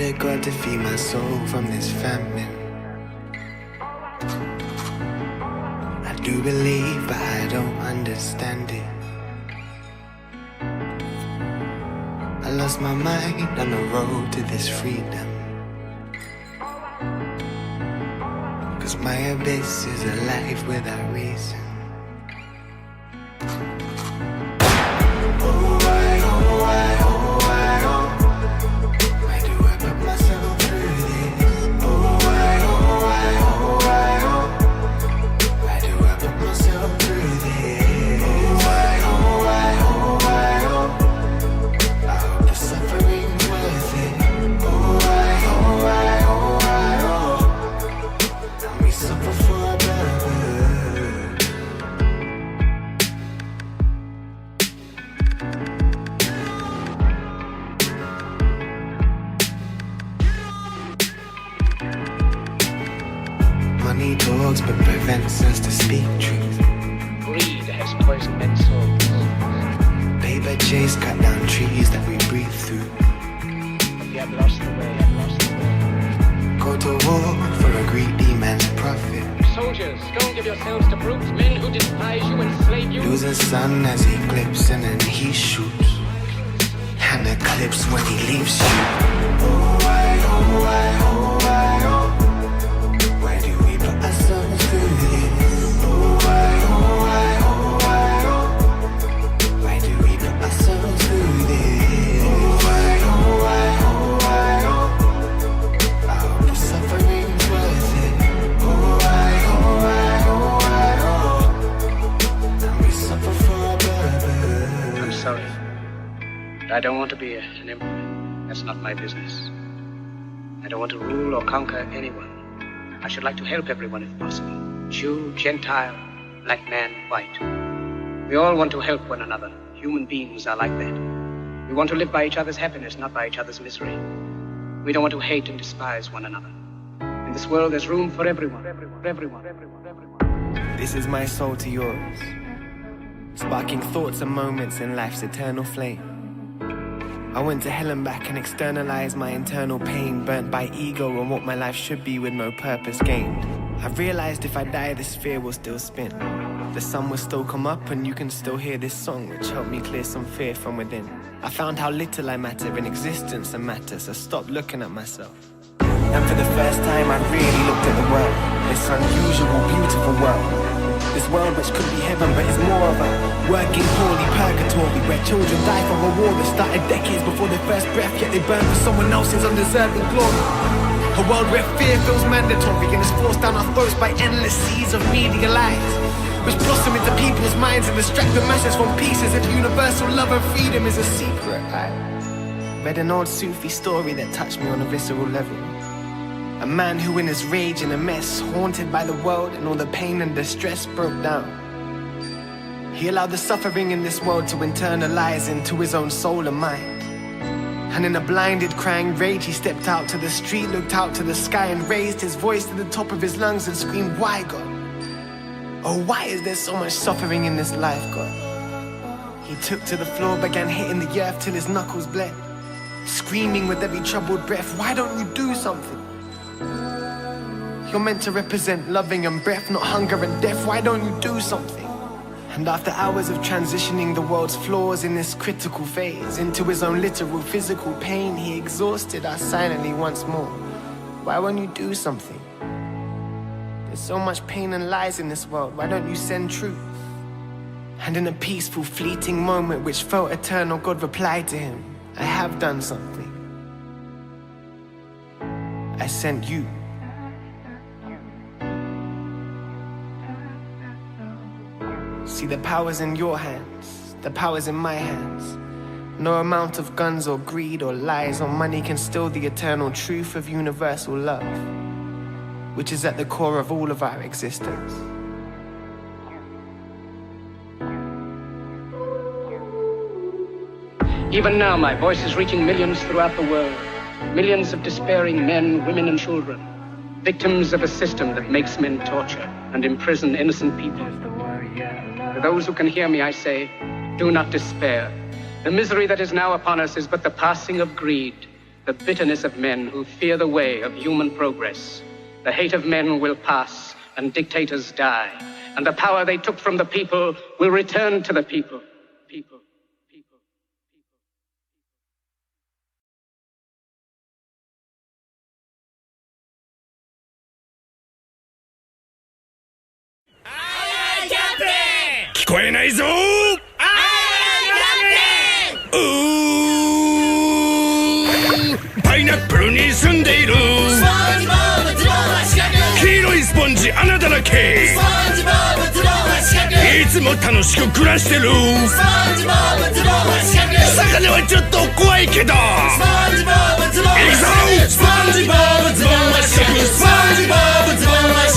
needed God to feed my soul from this famine. I do believe, but I don't understand it. I lost my mind on the road to this freedom, 'cause my abyss is a life without reason. Money talks but prevents us to speak truth. Greed has poisoned men's souls. Paper chase cut down trees that we breathe through. We have lost the way, Go to war for a greedy man's profit. Soldiers, don't give yourselves to brutes, men who despise you, enslave you. Lose a son as he clips and then he shoots, and eclipse when he leaves you. Oh, why, oh, why, oh, why, oh. Why do we put ourselves through this? Oh, why, oh, why, oh, why, oh. Why do we put ourselves through this? Oh, why, oh, why, oh, why, oh. I hope the suffering's worth it. Oh, why, oh, why, oh, why, oh. And we suffer for a purpose. I'm sorry. I don't want to be an emperor. That's not my business. I don't want to rule or conquer anyone. I should like to help everyone if possible. Jew, Gentile, black man, white. We all want to help one another. Human beings are like that. We want to live by each other's happiness, not by each other's misery. We don't want to hate and despise one another. In this world, there's room for everyone. This is my soul to yours, sparking thoughts and moments in life's eternal flame. I went to hell and back and externalized my internal pain, burnt by ego and what my life should be with no purpose gained. I realized if I die, the sphere will still spin. The sun will still come up and you can still hear this song, which helped me clear some fear from within. I found how little I matter in existence and matter, so stop looking at myself. And for the first time I really looked at the world, this unusual, beautiful world. This world which could be heaven but is more of a working poorly purgatory, where children die from a war that started decades before their first breath, yet they burn for someone else's undeserving glory. A world where fear feels mandatory and is forced down our throats by endless seas of media lies, which blossom into people's minds and distract the masses from peace as if universal love and freedom is a secret. I read an old Sufi story that touched me on a visceral level. A man who in his rage and a mess, haunted by the world and all the pain and distress, broke down. He allowed the suffering in this world to internalize into his own soul and mind. And in a blinded, crying rage, he stepped out to the street, looked out to the sky and raised his voice to the top of his lungs and screamed, "Why, God? Oh, why is there so much suffering in this life, God?" He took to the floor, began hitting the earth till his knuckles bled, screaming with every troubled breath, "Why don't you do something? You're meant to represent loving and breath, not hunger and death. Why don't you do something?" And after hours of transitioning the world's flaws in this critical phase into his own literal physical pain, he exhausted us silently once more. "Why won't you do something? There's so much pain and lies in this world. Why don't you send truth?" And in a peaceful, fleeting moment which felt eternal, God replied to him, "I have done something. I sent you." See, the power's in your hands, the power's in my hands. No amount of guns or greed or lies or money can still the eternal truth of universal love, which is at the core of all of our existence. Even now, my voice is reaching millions throughout the world. Millions of despairing men, women, and children, victims of a system that makes men torture and imprison innocent people. To those who can hear me, I say, do not despair. The misery that is now upon us is but the passing of greed. the bitterness of men who fear the way of human progress. The hate of men will pass, and dictators die, and the power they took from the people will return to the people. People. Captain! 聞こえないぞー！パイナップルに住んでいるスポンジボブズボンは四角黄色いスポンジ穴だらけスポンジボブズボンは四角いつも楽しく暮らしてるスポンジボブズボンは四角魚はちょっと怖いけどスポンジボブズボンは四角いくぞスポンジボブズボンは四角スポンジボブズボンは